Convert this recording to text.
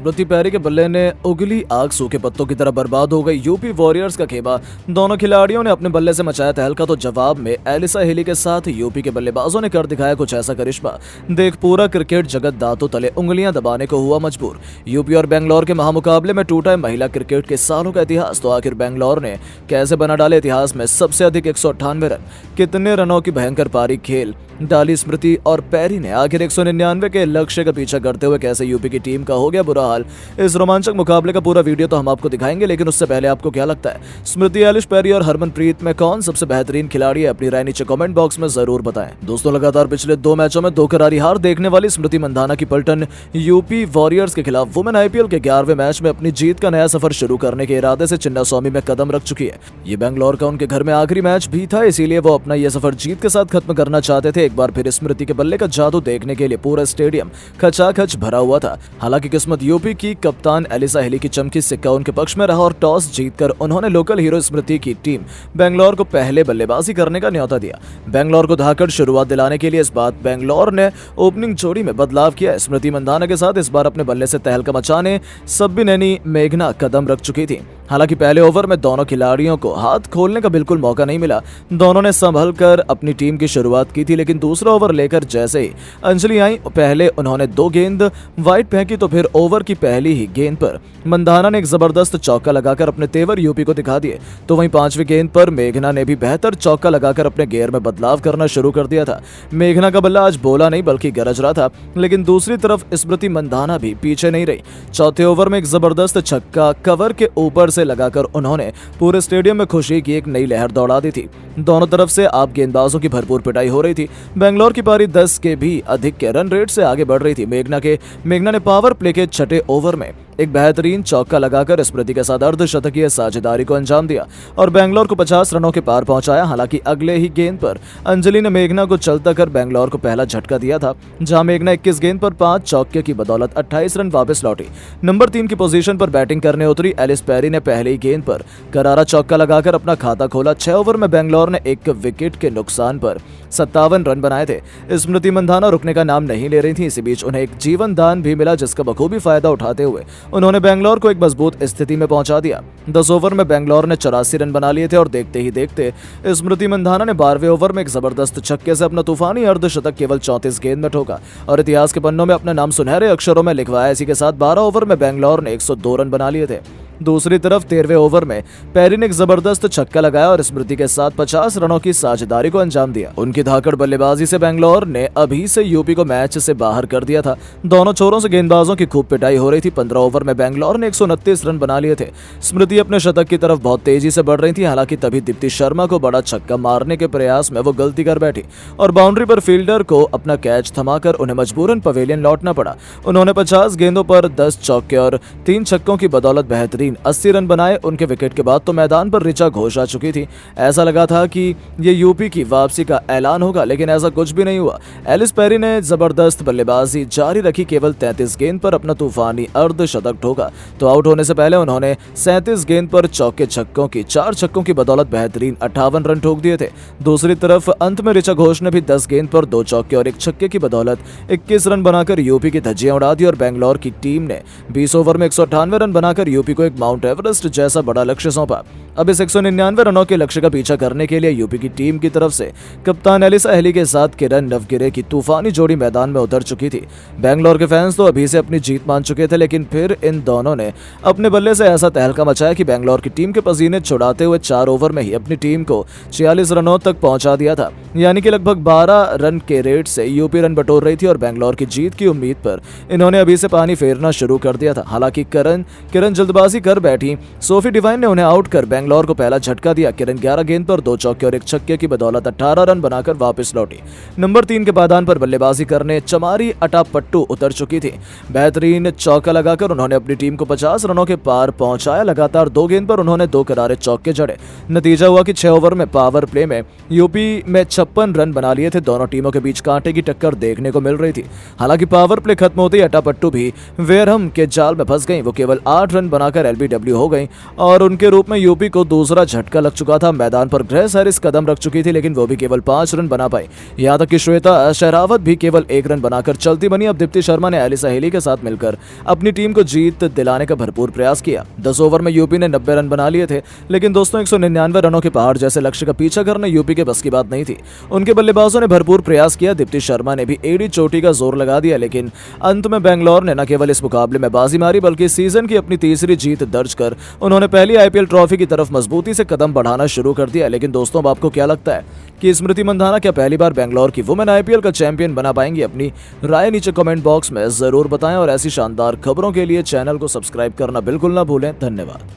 स्मृति पैरी के बल्ले ने उगली आग सूखे पत्तों की तरह बर्बाद हो गई। यूपी वॉरियर्स का खेमा। दोनों खिलाड़ियों ने अपने बल्ले से मचाया तहलका, तो जवाब में एलिसा हेली के साथ यूपी के बल्लेबाजों ने कर दिखाया कुछ ऐसा करिश्मा। देख पूरा क्रिकेट जगत दांतों तले उंगलियां दबाने को हुआ मजबूर। यूपी और बेंगलोर के महामुकाबले में टूटा है महिला क्रिकेट के सालों का इतिहास। तो आखिर बेंगलोर ने कैसे बना डाले इतिहास में सबसे अधिक 198 रन, कितने रनों की भयंकर पारी खेल डाली स्मृति और पैरी ने। आखिर 199 के लक्ष्य का पीछा करते हुए कैसे यूपी की टीम का हो गया बुरा हाल। इस रोमांचक मुकाबले का पूरा वीडियो तो हम आपको दिखाएंगे, लेकिन उससे पहले आपको क्या लगता है, स्मृति, एलिस पैरी और हरमनप्रीत में कौन सबसे बेहतरीन खिलाड़ी है? अपनी राय नीचे कमेंट बॉक्स में जरूर बताएं। दोस्तों, लगातार पिछले 2 मैचों में 2 करारी हार देखने वाली स्मृति मंधाना की पलटन यूपी वॉरियर्स के खिलाफ वुमेन आईपीएल के 11वें मैच में अपनी जीत का नया सफर शुरू करने के इरादे से चिन्नास्वामी में कदम रख चुकी है। ये बेंगलोर का उनके घर में आखिरी मैच भी था, इसीलिए वो अपना यह सफर जीत के साथ खत्म करना चाहते थे। एक बार फिर स्मृति के बल्ले का जादू देखने के लिए पूरा स्टेडियम खचाखच भरा हुआ था। हालांकि किस्मत यूपी की कप्तान एलिसा हेली की चमकी सिक्का उनके पक्ष में रहा और टॉस जीतकर उन्होंने लोकल हीरो स्मृति की टीम बेंगलोर को पहले बल्लेबाजी करने का न्योता दिया। बेंगलोर को धाकड़ शुरुआत दिलाने के लिए इस बार बेंगलोर ने ओपनिंग जोड़ी में बदलाव किया है। स्मृति मंधाना के साथ इस बार अपने बल्ले से तहलका मचाने सब्बिनेनी मेघना कदम रख चुकी थी। हालांकि पहले ओवर में दोनों खिलाड़ियों को हाथ खोलने का बिल्कुल मौका नहीं मिला। दोनों ने संभल कर अपनी टीम की शुरुआत की थी, लेकिन दूसरा ओवर लेकर जैसे ही अंजलि आई, पहले उन्होंने 2 गेंद वाइड फेंकी, तो फिर ओवर की पहली ही गेंद पर मंधाना ने एक जबरदस्त चौका लगाकर अपने तेवर यूपी को दिखा दिए। तो वहीं 5वीं गेंद पर मेघना ने भी बेहतर चौका लगाकर अपने गेयर में बदलाव करना शुरू कर दिया था। मेघना का बल्ला आज बोला नहीं बल्कि गरज रहा था, लेकिन दूसरी तरफ स्मृति मंधाना भी पीछे नहीं रही। चौथे ओवर में एक जबरदस्त छक्का कवर के ऊपर से लगाकर उन्होंने पूरे स्टेडियम में खुशी की एक नई लहर दौड़ा दी थी। दोनों तरफ से आप गेंदबाजों की भरपूर पिटाई हो रही थी। बेंगलोर की पारी 10 के भी अधिक के रन रेट से आगे बढ़ रही थी। मेघना ने पावर प्ले के 6ठे ओवर में एक बेहतरीन चौका लगाकर स्मृति के साथ अर्धशतकीय साझेदारी को अंजाम दिया और बेंगलोर को 50 रनों के पार पहुंचाया। हालांकि अगले ही गेंद पर अंजलि ने मेघना को चलता कर बेंगलोर को पहला झटका दिया था, जहां मेघना 21 गेंद पर 5 चौके की बदौलत 28 रन वापस लौटी। नंबर 3 की पोजीशन पर बैटिंग करने उतरी एलिस पैरी ने पहले ही गेंद पर करारा चौका लगाकर अपना खाता खोला। 6 ओवर में बेंगलोर ने 1 विकेट के नुकसान पर 57 रन बनाए थे। स्मृति मंधाना रुकने का नाम नहीं ले रही थी। इसी बीच उन्हें एक जीवन दान भी मिला, जिसका बखूबी फायदा उठाते हुए उन्होंने बेंगलोर को एक मजबूत स्थिति में पहुंचा दिया। 10 ओवर में बेंगलोर ने 84 रन बना लिए थे और देखते ही देखते स्मृति मंधाना ने 12वें ओवर में एक जबरदस्त छक्के से अपना तूफानी अर्धशतक केवल 34 गेंद में ठोका और इतिहास के पन्नों में अपना नाम सुनहरे अक्षरों में लिखवाया। इसी के साथ 12 ओवर में बेंगलोर ने 102 रन बना लिए थे। दूसरी तरफ 13वें ओवर में पैरी ने एक जबरदस्त छक्का लगाया और स्मृति के साथ 50 रनों की साझेदारी को अंजाम दिया। उनकी धाकड़ बल्लेबाजी से बेंगलोर ने अभी से यूपी को मैच से बाहर कर दिया था। दोनों छोरों से गेंदबाजों की खूब पिटाई हो रही थी। 15 ओवर में बेंगलोर ने 129 रन बना लिए थे। स्मृति अपने शतक की तरफ बहुत तेजी से बढ़ रही थी। हालांकि तभी दीप्ति शर्मा को बड़ा छक्का मारने के प्रयास में वो गलती कर बैठी और बाउंड्री पर फील्डर को अपना कैच थमाकर उन्हें मजबूरन पवेलियन लौटना पड़ा। उन्होंने 50 गेंदों पर 10 चौके और 3 छक्कों की बदौलत बेहतरीन 80 रन बनाए। उनके विकेट के बाद तो मैदान पर ऋचा घोष आ चुकी थी। ऐसा लगा था कि ये यूपी की वापसी का ऐलान होगा, लेकिन ऐसा कुछ भी नहीं हुआ। एलिस पैरी ने जबरदस्त बल्लेबाजी जारी रखी। केवल 33 गेंद पर अपना तूफानी अर्धशतक ठोका, तो आउट होने से पहले उन्होंने 37 गेंद पर चौके छक्कों की 4 छक्कों की बदौलत बेहतरीन 58 रन ठोक दिए थे। दूसरी तरफ अंत में ऋचा घोष ने भी 10 गेंद पर 2 चौके और 1 छक्के की बदौलत 21 रन बनाकर यूपी की धज्जियां उड़ा दी और बेंगलोर की टीम ने 20 ओवर में 198 रन बनाकर यूपी को एक माउंट एवरेस्ट जैसा बड़ा लक्ष्य सौंपा। अब इस 199 रनों के लक्ष्य का पीछा करने के लिए यूपी की टीम की तरफ से कप्तान एलिसा हेली के साथ किरण नवगिरे की तूफानी जोड़ी मैदान में उतर चुकी थी। बेंगलोर के फैंस तो अभी से अपनी जीत मान चुके थे, लेकिन फिर इन दोनों ने अपने बल्ले से ऐसा तहलका मचाया कि बेंगलोर की टीम के पसीने छुड़ाते हुए 4 ओवर में ही अपनी टीम को 46 रनों तक पहुंचा दिया था। यानी कि लगभग 12 रन के रेट से यूपी रन बटोर रही थी और बेंगलोर की जीत की उम्मीद पर इन्होंने अभी से पानी फेरना शुरू कर दिया था। हालांकि किरण जल्दबाजी कर बैठी। सोफी डिवाइन ने उन्हें आउट कर बेंगलोर को पहला झटका दिया। किरण 11 गेंद पर 2 चौके और 1 छक्के की बदौलत 18 रन बनाकर वापस लौटी। नंबर 3 के पायदान पर बल्लेबाजी करने चमारी अटापट्टू उतर चुकी थी। बेहतरीन चौका लगाकर उन्होंने अपनी टीम को 50 रनों के पार पहुंचाया। लगातार 2 गेंद पर उन्होंने 2 करारे चौके जड़े। नतीजा हुआ कि 6 ओवर में पावर प्ले में यूपी में 56 रन बना लिए थे। दोनों टीमों के बीच कांटे की टक्कर देखने को मिल रही थी। हालांकि पावर प्ले खत्म होते ही अटापट्टू भी वेयरहम के जाल में फंस गई। वो केवल 8 रन बनाकर एलबीडब्ल्यू हो गई और उनके रूप में यूपी को दूसरा झटका लग चुका था। मैदान पर ग्रेस हैरिस कदम रख चुकी थी, लेकिन वो भी केवल 5 रन बना पाई। यहाँ तक कि श्वेता शेरावत भी केवल 1 रन बनाकर चलती बनी। अब दीप्ति शर्मा ने एलिसा हेली के साथ मिलकर अपनी टीम को जीत दिलाने का भरपूर प्रयास किया। 10 ओवर में यूपी ने 90 रन बना लिए थे, लेकिन दोस्तों 199 रनों के पहाड़ जैसे लक्ष्य का पीछा करना यूपी के बस की बात नहीं थी। उनके बल्लेबाजों ने भरपूर प्रयास किया। दीप्ति शर्मा ने भी एडी चोटी का जोर लगा दिया, लेकिन अंत में बेंगलोर ने न केवल इस मुकाबले में बाजी मारी बल्कि सीजन की अपनी तीसरी जीत दर्ज कर उन्होंने पहली आईपीएल ट्रॉफी की तरफ मजबूती से कदम बढ़ाना शुरू कर दिया। लेकिन दोस्तों, अब आपको क्या लगता है कि स्मृति मंधाना क्या पहली बार बेंगलोर की वुमेन आईपीएल का चैंपियन बना पाएंगी? अपनी राय नीचे कमेंट बॉक्स में जरूर बताएं और ऐसी शानदार खबरों के लिए चैनल को सब्सक्राइब करना बिल्कुल ना भूलें। धन्यवाद।